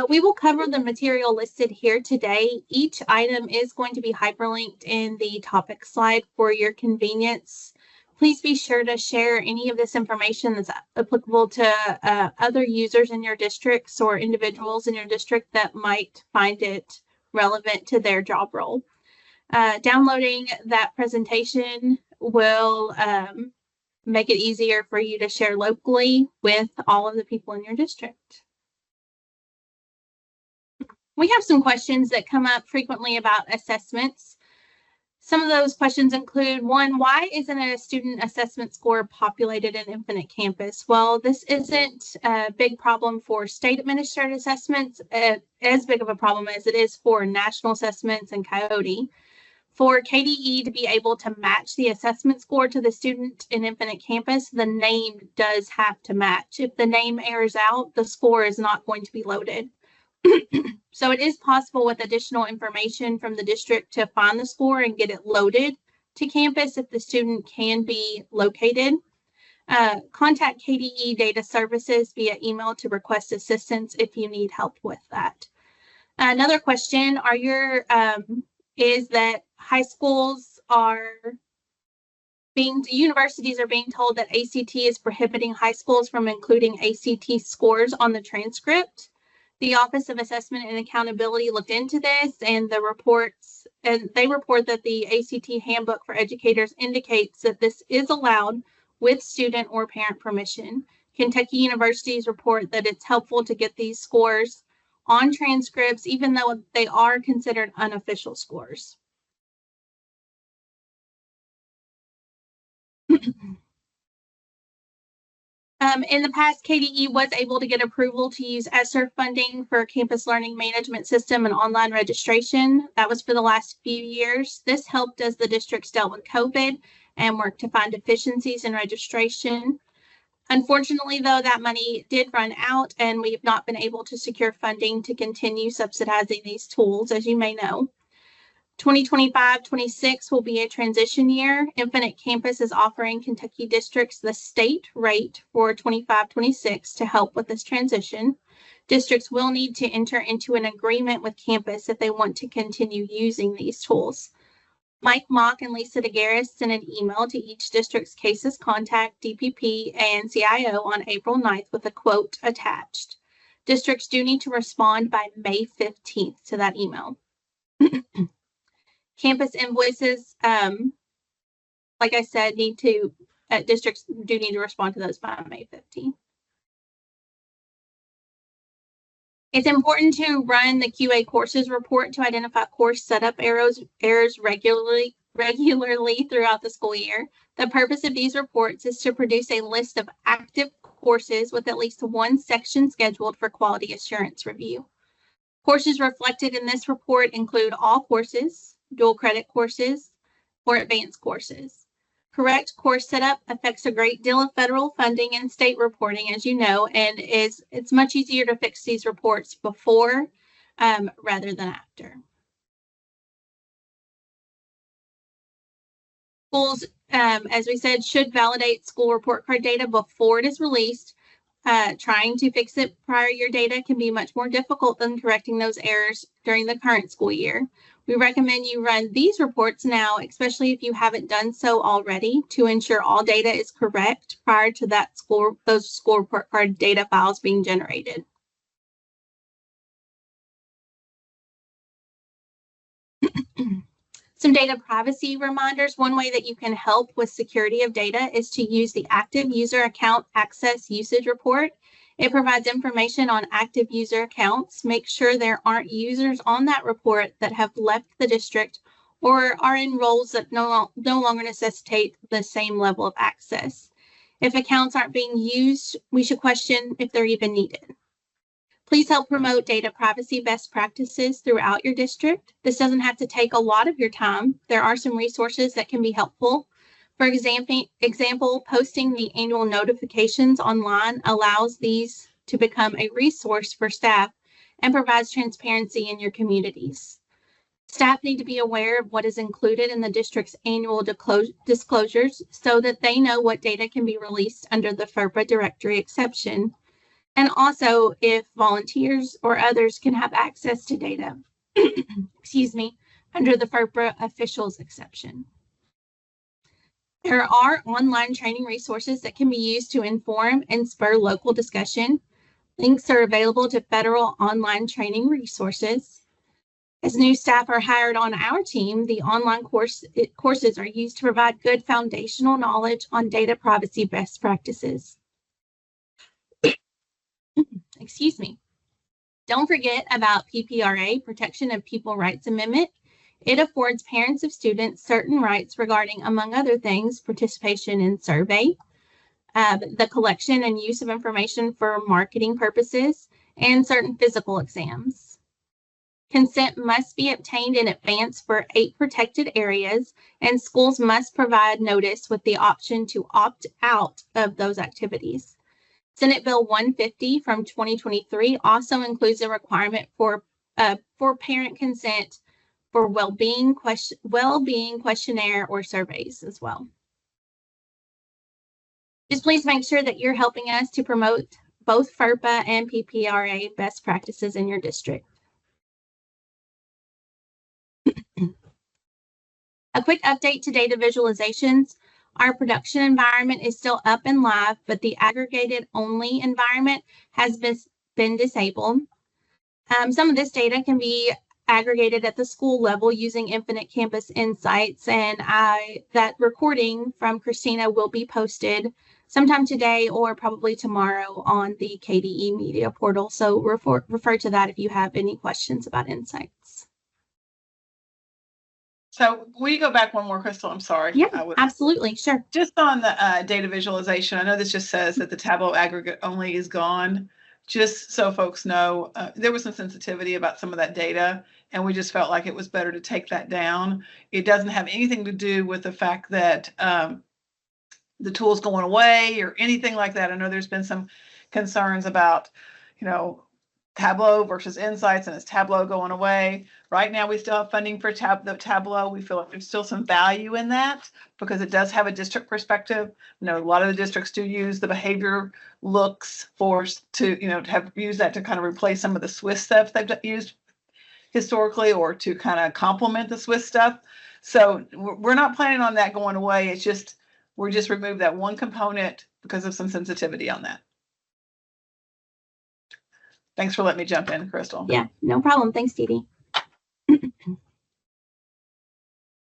We will cover the material listed here today. Each item is going to be hyperlinked in the topic slide for your convenience. Please be sure to share any of this information that's applicable to other users in your districts or individuals in your district that might find it relevant to their job role. Downloading that presentation will make it easier for you to share locally with all of the people in your district. We have some questions that come up frequently about assessments. Some of those questions include, one, why isn't a student assessment score populated in Infinite Campus? Well, this isn't a big problem for state administered assessments, as big of a problem as it is for national assessments and Coyote. For KDE to be able to match the assessment score to the student in Infinite Campus, the name does have to match. If the name errors out, the score is not going to be loaded. So it is possible with additional information from the district to find the score and get it loaded to campus if the student can be located. Contact KDE Data Services via email to request assistance if you need help with that. Another question is that universities are being told that ACT is prohibiting high schools from including ACT scores on the transcript. The Office of Assessment and Accountability looked into this, and they report that the ACT Handbook for Educators indicates that this is allowed with student or parent permission. Kentucky universities report that it's helpful to get these scores on transcripts, even though they are considered unofficial scores. In the past, KDE was able to get approval to use ESSER funding for campus learning management system and online registration. That was for the last few years. This helped as the districts dealt with COVID and worked to find efficiencies in registration. Unfortunately, though, that money did run out, and we have not been able to secure funding to continue subsidizing these tools, as you may know. 2025-26 will be a transition year. Infinite Campus is offering Kentucky districts the state rate for 25-26 to help with this transition. Districts will need to enter into an agreement with campus if they want to continue using these tools. Mike Mock and Lisa DeGarris sent an email to each district's KSIS contact, DPP, and CIO on April 9th with a quote attached. Districts do need to respond by May 15th to that email. Campus invoices, like I said, districts do need to respond to those by May 15th. It's important to run the QA courses report to identify course setup errors regularly throughout the school year. The purpose of these reports is to produce a list of active courses with at least one section scheduled for quality assurance review. Courses reflected in this report include all courses, dual credit courses, or advanced courses. Correct course setup affects a great deal of federal funding and state reporting, as you know, and it's much easier to fix these reports before rather than after. Schools, as we said, should validate school report card data before it is released. Trying to fix it prior year data can be much more difficult than correcting those errors during the current school year. We recommend you run these reports now, especially if you haven't done so already, to ensure all data is correct prior to those school report card data files being generated. Some data privacy reminders. One way that you can help with security of data is to use the Active User Account Access Usage Report. It provides information on active user accounts. Make sure there aren't users on that report that have left the district or are in roles that no longer necessitate the same level of access. If accounts aren't being used, we should question if they're even needed. Please help promote data privacy best practices throughout your district. This doesn't have to take a lot of your time. There are some resources that can be helpful. For example, posting the annual notifications online allows these to become a resource for staff and provides transparency in your communities. Staff need to be aware of what is included in the district's annual disclosures so that they know what data can be released under the FERPA directory exception. and also if volunteers or others can have access to data, excuse me, under the FERPA officials exception. There are online training resources that can be used to inform and spur local discussion. Links are available to federal online training resources. As new staff are hired on our team, the online courses are used to provide good foundational knowledge on data privacy best practices. Excuse me. Don't forget about PPRA, Protection of People Rights Amendment. It affords parents of students certain rights regarding, among other things, participation in survey, the collection and use of information for marketing purposes, and certain physical exams. Consent must be obtained in advance for 8 protected areas, and schools must provide notice with the option to opt out of those activities. Senate Bill 150 from 2023 also includes a requirement for parent consent for well-being questionnaire or surveys as well. Just please make sure that you're helping us to promote both FERPA and PPRA best practices in your district. A quick update to data visualizations. Our production environment is still up and live, but the aggregated only environment has been disabled. Some of this data can be aggregated at the school level using Infinite Campus Insights, and that recording from Christina will be posted sometime today or probably tomorrow on the KDE Media portal. So refer to that if you have any questions about Insights. So will you go back one more, Crystal? I'm sorry. Yeah, absolutely. Sure. Just on the data visualization, I know this just says that the Tableau aggregate only is gone. Just so folks know, there was some sensitivity about some of that data, and we just felt like it was better to take that down. It doesn't have anything to do with the fact that the tool's going away or anything like that. I know there's been some concerns about, Tableau versus Insights, and is Tableau going away? Right now, we still have funding for Tableau. We feel like there's still some value in that because it does have a district perspective. A lot of the districts do use the behavior looks to have used that to kind of replace some of the Swiss stuff they've used historically, or to kind of complement the Swiss stuff. So we're not planning on that going away. It's just we just removed that one component because of some sensitivity on that. Thanks for letting me jump in, Crystal. Yeah, no problem. Thanks, Dee Dee.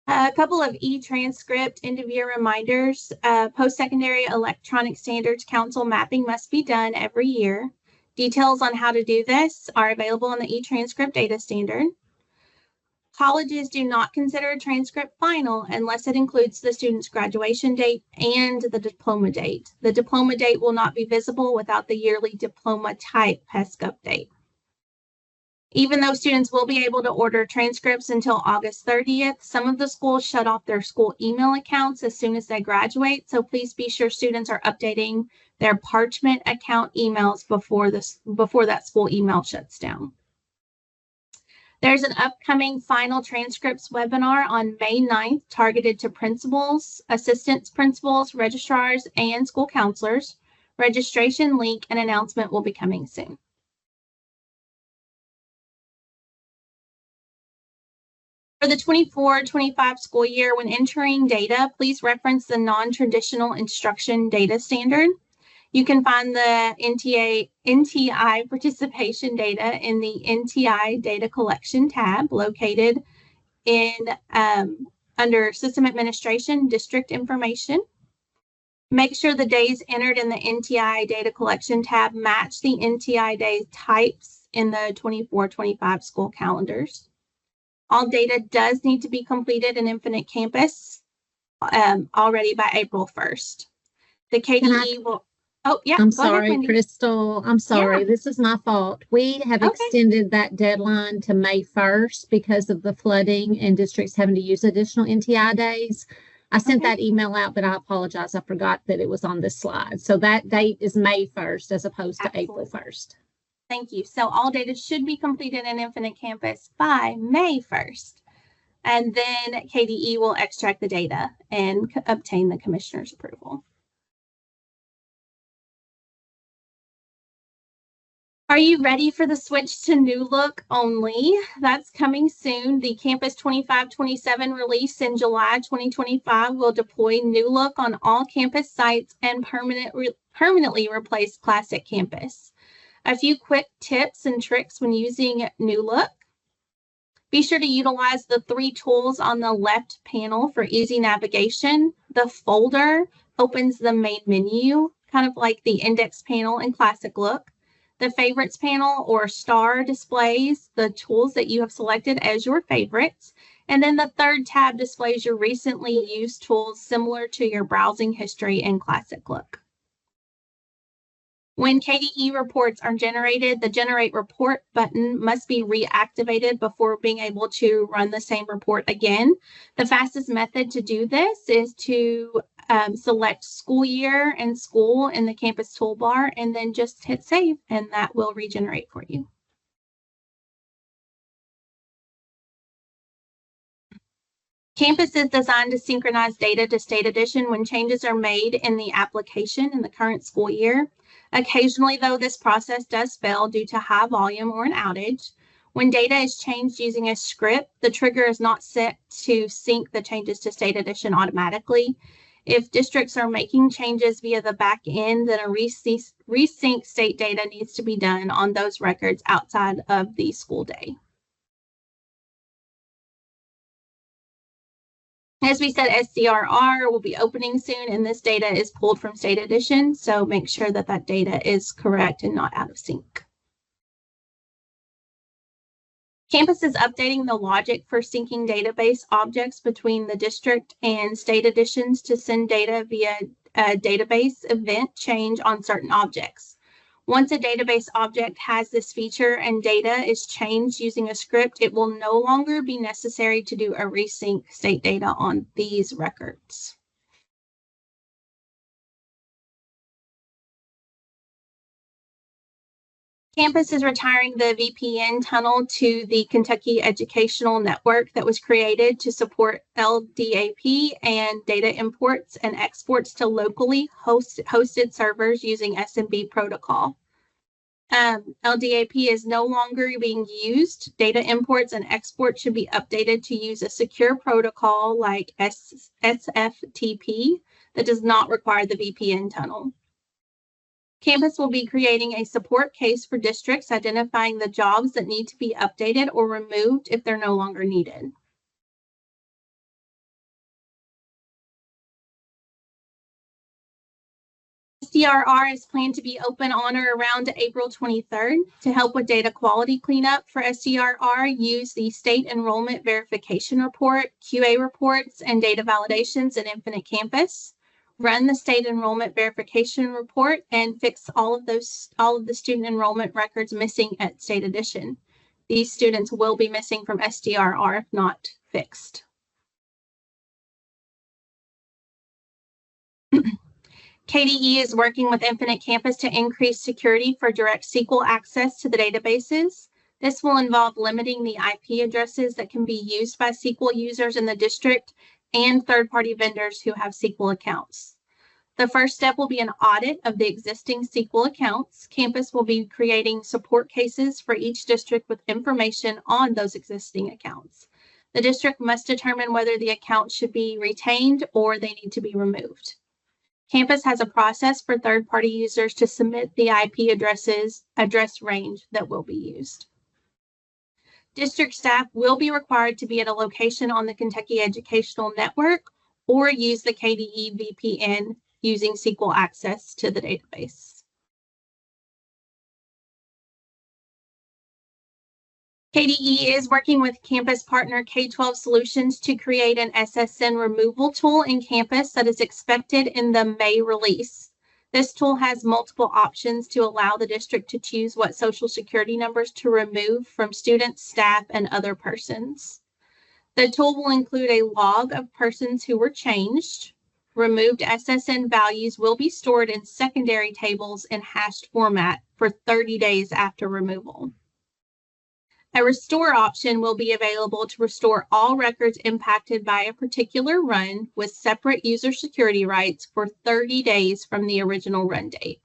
A couple of e-transcript end-of-year reminders. Post-secondary Electronic Standards Council mapping must be done every year. Details on how to do this are available in the e-transcript data standard. Colleges do not consider a transcript final unless it includes the student's graduation date and the diploma date. The diploma date will not be visible without the yearly diploma type PESC update. Even though students will be able to order transcripts until August 30th, some of the schools shut off their school email accounts as soon as they graduate. So please be sure students are updating their Parchment account emails before that school email shuts down. There's an upcoming final transcripts webinar on May 9th targeted to principals, assistant principals, registrars, and school counselors. Registration link and announcement will be coming soon. For the 24-25 school year, when entering data, please reference the non-traditional instruction data standard. You can find the NTI participation data in the NTI data collection tab located in under System Administration, District Information. Make sure the days entered in the NTI data collection tab match the NTI day types in the 24-25 school calendars. All data does need to be completed in Infinite Campus already by April 1st. The KDE will... Oh, yeah. I'm sorry, ahead, Crystal. I'm sorry. Yeah. This is my fault. We have extended that deadline to May 1st because of the flooding and districts having to use additional NTI days. I sent that email out, but I apologize. I forgot that it was on this slide. So that date is May 1st as opposed to April 1st. Thank you. So all data should be completed in Infinite Campus by May 1st. And then KDE will extract the data and obtain the commissioner's approval. Are you ready for the switch to New Look only? That's coming soon. The Campus 25-27 release in July 2025 will deploy New Look on all campus sites and permanently replace Classic Campus. A few quick tips and tricks when using New Look. Be sure to utilize the 3 tools on the left panel for easy navigation. The folder opens the main menu, kind of like the index panel in Classic Look. The favorites panel or star displays the tools that you have selected as your favorites. And then the third tab displays your recently used tools similar to your browsing history in Classic Look. When KDE reports are generated, the Generate Report button must be reactivated before being able to run the same report again. The fastest method to do this is to select school year and school in the campus toolbar and then just hit save, and that will regenerate for you. Campus is designed to synchronize data to State Edition when changes are made in the application in the current school year. Occasionally, though, this process does fail due to high volume or an outage. When data is changed using a script, the trigger is not set to sync the changes to State Edition automatically. If districts are making changes via the back end, then a resync state data needs to be done on those records outside of the school day. As we said, SDRR will be opening soon, and this data is pulled from State Edition, so make sure that that data is correct and not out of sync. Campus is updating the logic for syncing database objects between the district and State Editions to send data via a database event change on certain objects. Once a database object has this feature and data is changed using a script, it will no longer be necessary to do a resync state data on these records. Campus is retiring the VPN tunnel to the Kentucky Educational Network that was created to support LDAP and data imports and exports to locally hosted servers using SMB protocol. LDAP is no longer being used. Data imports and exports should be updated to use a secure protocol like SFTP that does not require the VPN tunnel. Campus will be creating a support case for districts identifying the jobs that need to be updated or removed if they're no longer needed. SDRR is planned to be open on or around April 23rd. To help with data quality cleanup for SDRR, use the State Enrollment Verification Report, QA reports, and data validations in Infinite Campus. Run the State Enrollment Verification Report and fix all of the student enrollment records missing at State Edition. These students will be missing from SDRR if not fixed. KDE is working with Infinite Campus to increase security for direct SQL access to the databases. This will involve limiting the IP addresses that can be used by SQL users in the district and third-party vendors who have SQL accounts. The first step will be an audit of the existing SQL accounts. Campus will be creating support cases for each district with information on those existing accounts. The district must determine whether the account should be retained or they need to be removed. Campus has a process for third-party users to submit the IP address range that will be used. District staff will be required to be at a location on the Kentucky Educational Network or use the KDE VPN using SQL access to the database. KDE is working with campus partner K-12 Solutions to create an SSN removal tool in campus that is expected in the May release. This tool has multiple options to allow the district to choose what social security numbers to remove from students, staff, and other persons. The tool will include a log of persons who were changed. Removed SSN values will be stored in secondary tables in hashed format for 30 days after removal. A restore option will be available to restore all records impacted by a particular run with separate user security rights for 30 days from the original run date.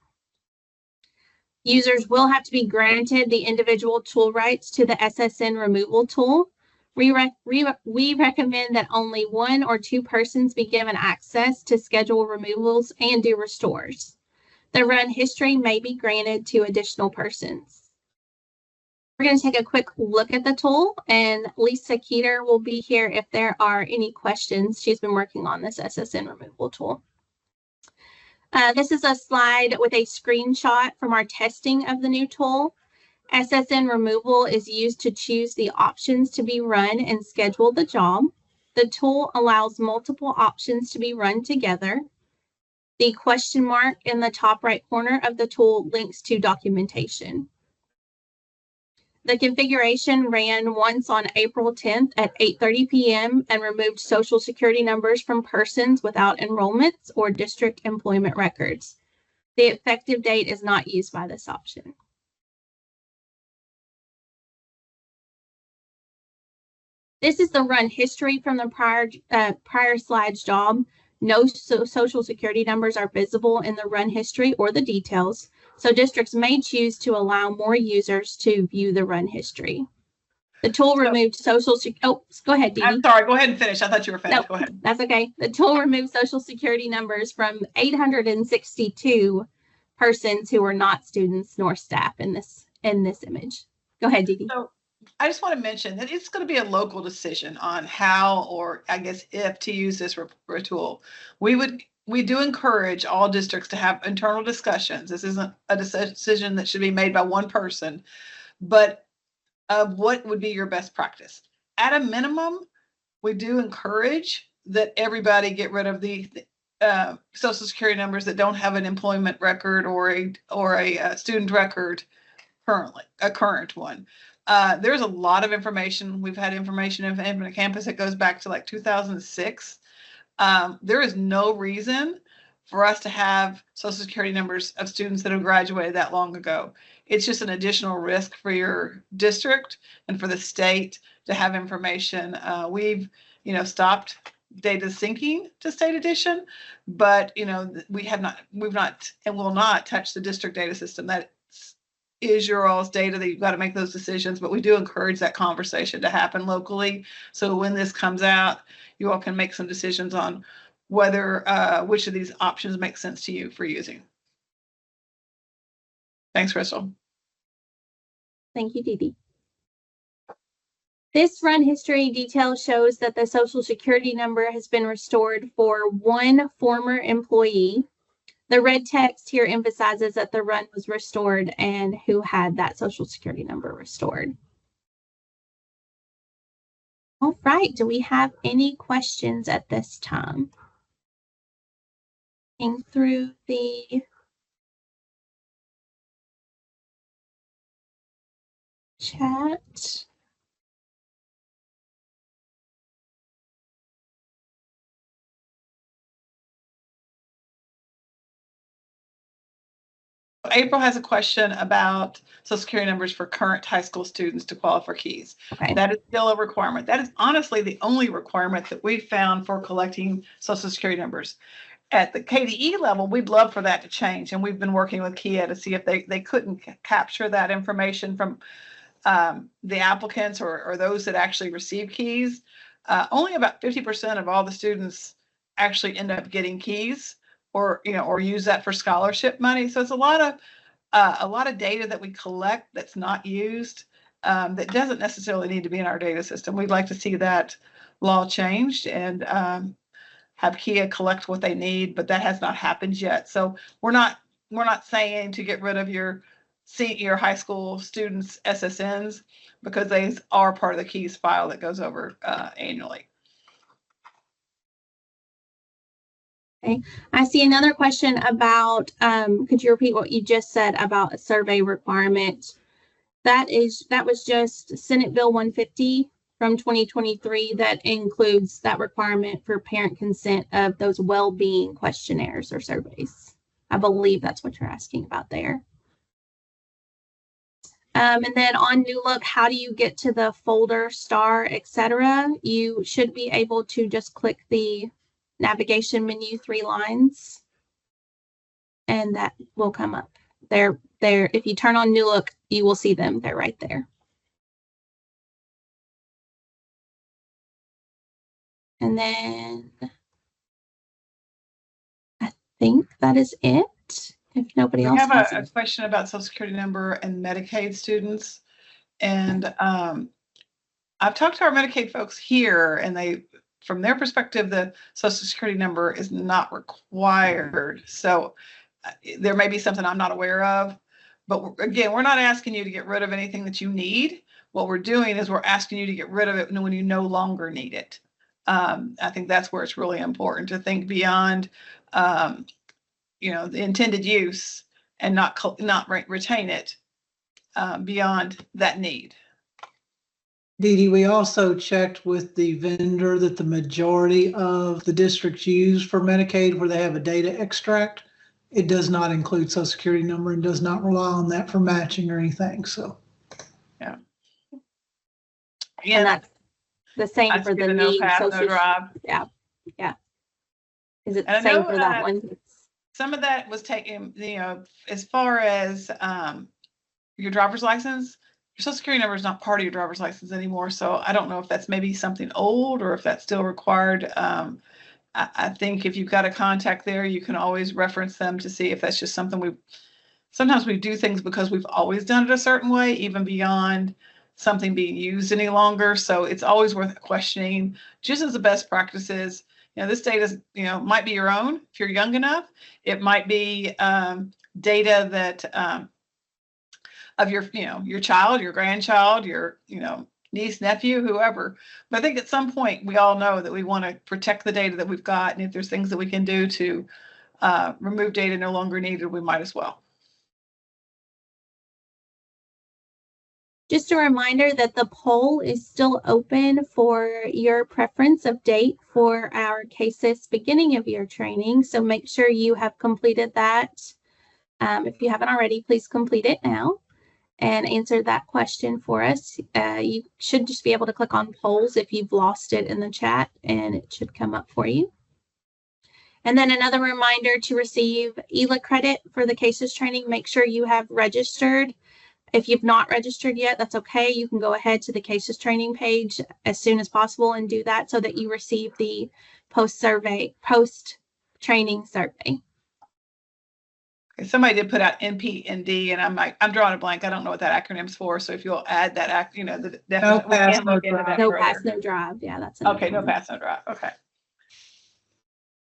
Users will have to be granted the individual tool rights to the SSN removal tool. We recommend that only 1 or 2 persons be given access to schedule removals and do restores. The run history may be granted to additional persons. We're going to take a quick look at the tool, and Lisa Keeter will be here if there are any questions. She's been working on this SSN removal tool. This is a slide with a screenshot from our testing of the new tool. SSN removal is used to choose the options to be run and schedule the job. The tool allows multiple options to be run together. The question mark in the top right corner of the tool links to documentation. The configuration ran once on April 10th at 8:30 p.m. and removed Social Security numbers from persons without enrollments or district employment records. The effective date is not used by this option. This is the run history from the prior slide's job. No Social Security numbers are visible in the run history or the details, so districts may choose to allow more users to view the run history. The tool removed Social Security. Oh, go ahead, Dee. I'm sorry. Go ahead and finish. I thought you were finished. Nope, go ahead. That's okay. The tool removed Social Security numbers from 862 persons who were not students nor staff in this image. Go ahead, Dee. So I just want to mention that it's going to be a local decision on how, or I guess if, to use this tool. We do encourage all districts to have internal discussions. This isn't a decision that should be made by one person, but what would be your best practice? At a minimum, we do encourage that everybody get rid of the Social Security numbers that don't have an employment record or a student record currently, a current one. There's a lot of information. We've had information in Infinite Campus that goes back to like 2006. There is no reason for us to have Social Security numbers of students that have graduated that long ago. It's just an additional risk for your district and for the state to have information. We've, stopped data syncing to state edition, but we've not and will not touch the district data system. That is your all's data that you've got to make those decisions, but we do encourage that conversation to happen locally. So when this comes out, you all can make some decisions on whether which of these options make sense to you for using. Thanks, Crystal. Thank you, Dee Dee. This run history detail shows that the Social Security number has been restored for 1 former employee. The red text here emphasizes that the run was restored and who had that Social Security number restored. All right, do we have any questions at this time? Looking through the chat. April has a question about Social Security numbers for current high school students to qualify for keys. Okay. That is still a requirement. That is honestly the only requirement that we found for collecting Social Security numbers. At the KDE level, we'd love for that to change, and we've been working with KIA to see if they couldn't capture that information from the applicants or those that actually receive keys. Only about 50% of all the students actually end up getting keys, or use that for scholarship money. So it's a lot of data that we collect that's not used, that doesn't necessarily need to be in our data system. We'd like to see that law changed and have KIA collect what they need, but that has not happened yet. So we're not saying to get rid of your high school students' SSNs, because they are part of the keys file that goes over annually. Okay. I see another question about, could you repeat what you just said about a survey requirement? That was just Senate Bill 150 from 2023 that includes that requirement for parent consent of those well-being questionnaires or surveys. I believe that's what you're asking about there. And then on New Look, how do you get to the folder, star, etc.? You should be able to just click the navigation menu 3 lines, and that will come up. There there. If you turn on New Look, you will see them. They're right there. And then I think that is it. If nobody else have has a question about Social Security number and Medicaid students. And I've talked to our Medicaid folks here, and they, from their perspective, the Social Security number is not required. So there may be something I'm not aware of. But again, we're not asking you to get rid of anything that you need. What we're doing is we're asking you to get rid of it when you no longer need it. I think that's where it's really important to think beyond, the intended use and not retain it beyond that need. Dee Dee, we also checked with the vendor that the majority of the districts use for Medicaid, where they have a data extract, it does not include Social Security number and does not rely on that for matching or anything. So, yeah. And that's the same for the no need. pass, no Social, drive. yeah. Is it the And same for that one? Some of that was taken, as far as your driver's license, your Social Security number is not part of your driver's license anymore. So I don't know if that's maybe something old or if that's still required. I think if you've got a contact there, you can always reference them to see if that's just something sometimes we do things because we've always done it a certain way, even beyond something being used any longer. So it's always worth questioning, just as the best practices. This data might be your own if you're young enough. It might be data that of your child, your grandchild, your niece, nephew, whoever. But I think at some point we all know that we want to protect the data that we've got, and if there's things that we can do to remove data no longer needed, we might as well. Just a reminder that the poll is still open for your preference of date for our KSIS beginning of year training. So make sure you have completed that. If you haven't already, please complete it now and answer that question for us. You should just be able to click on polls if you've lost it in the chat, and it should come up for you. And then another reminder to receive ELA credit for the KSIS training, make sure you have registered. If you've not registered yet, that's okay. You can go ahead to the KSIS training page as soon as possible and do that so that you receive the post-training survey. Okay, somebody did put out NPND, and I'm drawing a blank. I don't know what that acronym's for. So if you'll add that, the definition, we can look into that No further. pass, no drive. Yeah, that's okay. No pass, no drive. Okay.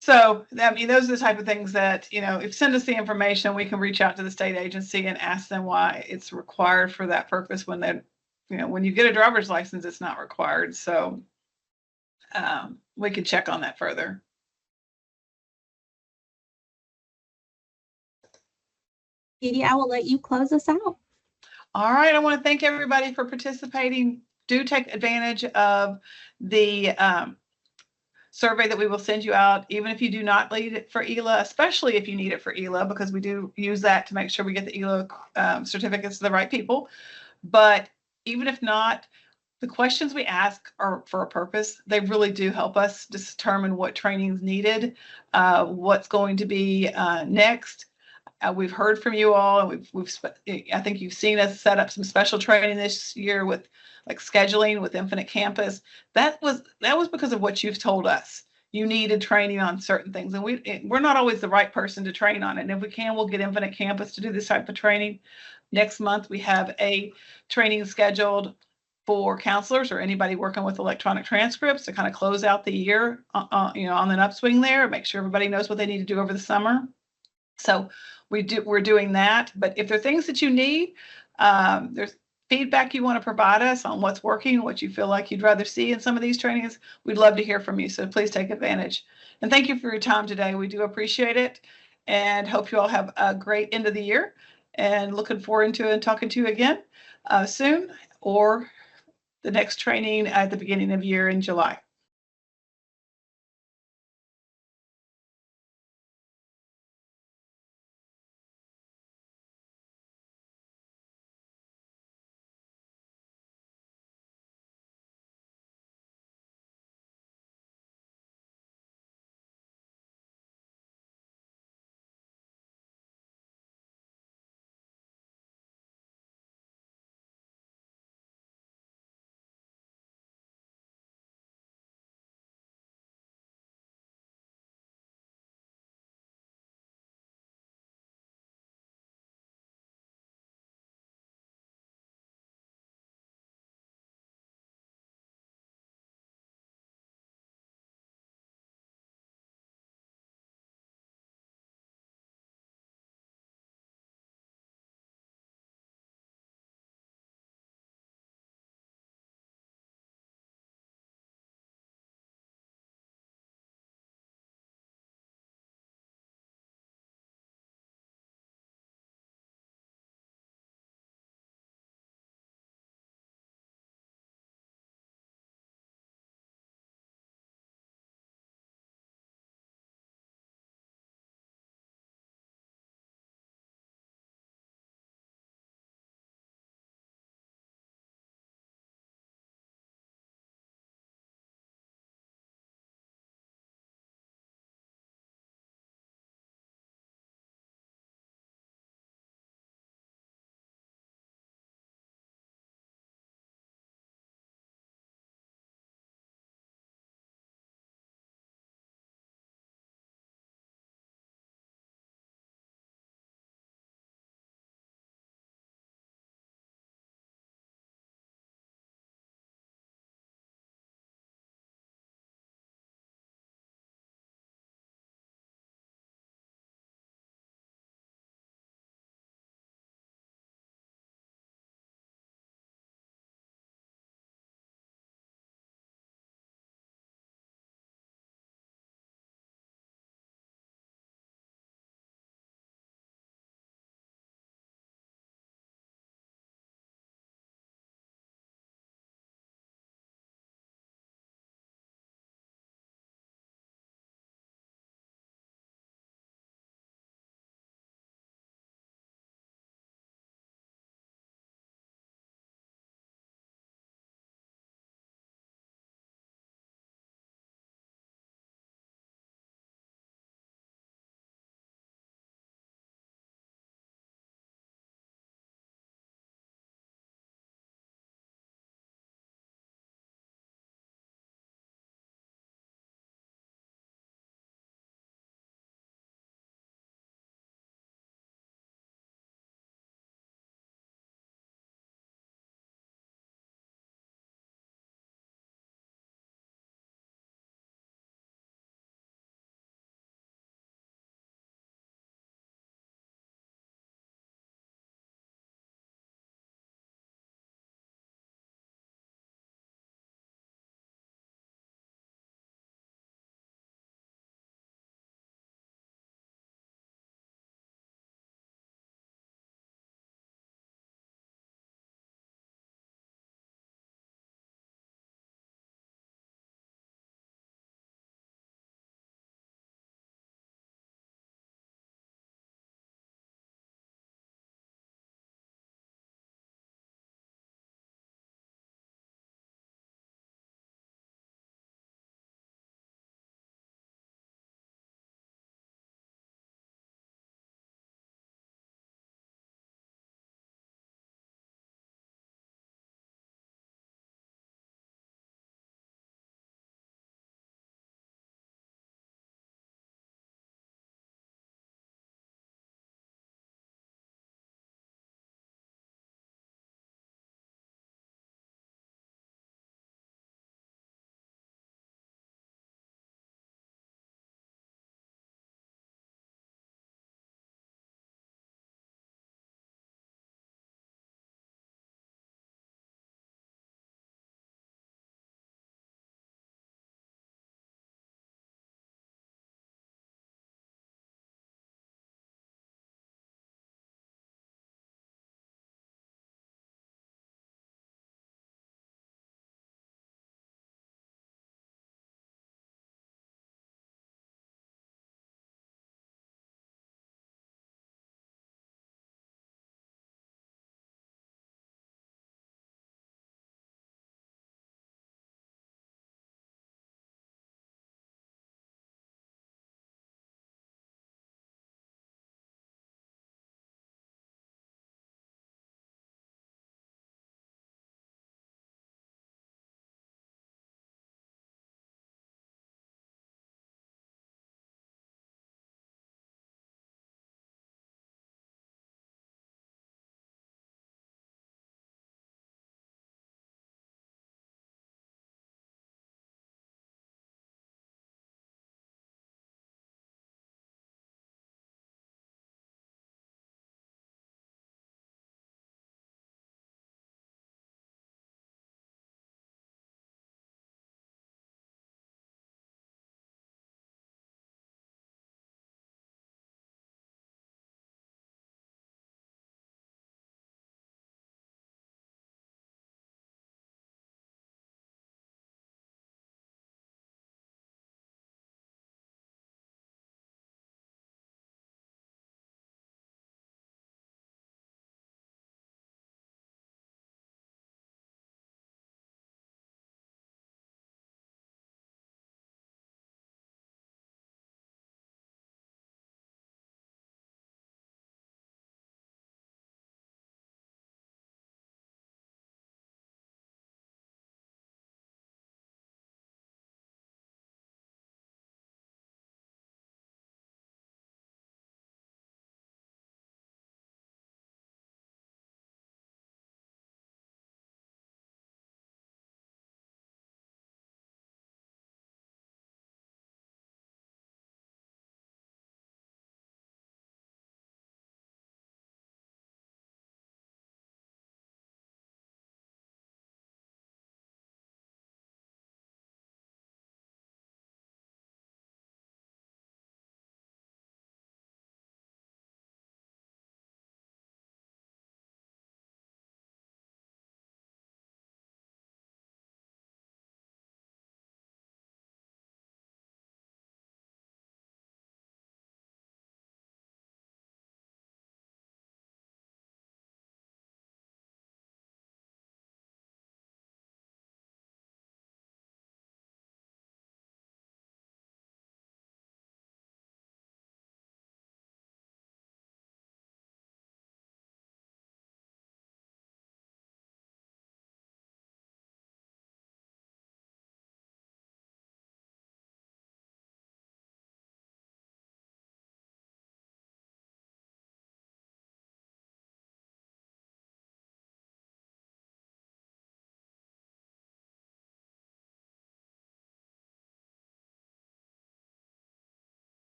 So, those are the type of things that, if send us the information, we can reach out to the state agency and ask them why it's required for that purpose when when you get a driver's license, it's not required. So we can check on that further. Edie, I will let you close us out. All right. I want to thank everybody for participating. Do take advantage of the survey that we will send you out, even if you do not need it for ELA, especially if you need it for ELA, because we do use that to make sure we get the ELA certificates to the right people. But even if not, the questions we ask are for a purpose. They really do help us determine what training is needed, what's going to be next. We've heard from you all, and I think you've seen us set up some special training this year with like scheduling with Infinite Campus. That was because of what you've told us. You needed training on certain things, and we're not always the right person to train on it. And if we can, we'll get Infinite Campus to do this type of training. Next month, we have a training scheduled for counselors or anybody working with electronic transcripts to kind of close out the year, on an upswing there, make sure everybody knows what they need to do over the summer. So we're doing that. But if there are things that you need, there's feedback you want to provide us on what's working, what you feel like you'd rather see in some of these trainings, we'd love to hear from you. So please take advantage. And thank you for your time today. We do appreciate it, and hope you all have a great end of the year, and looking forward to and talking to you again soon, or the next training at the beginning of the year in July.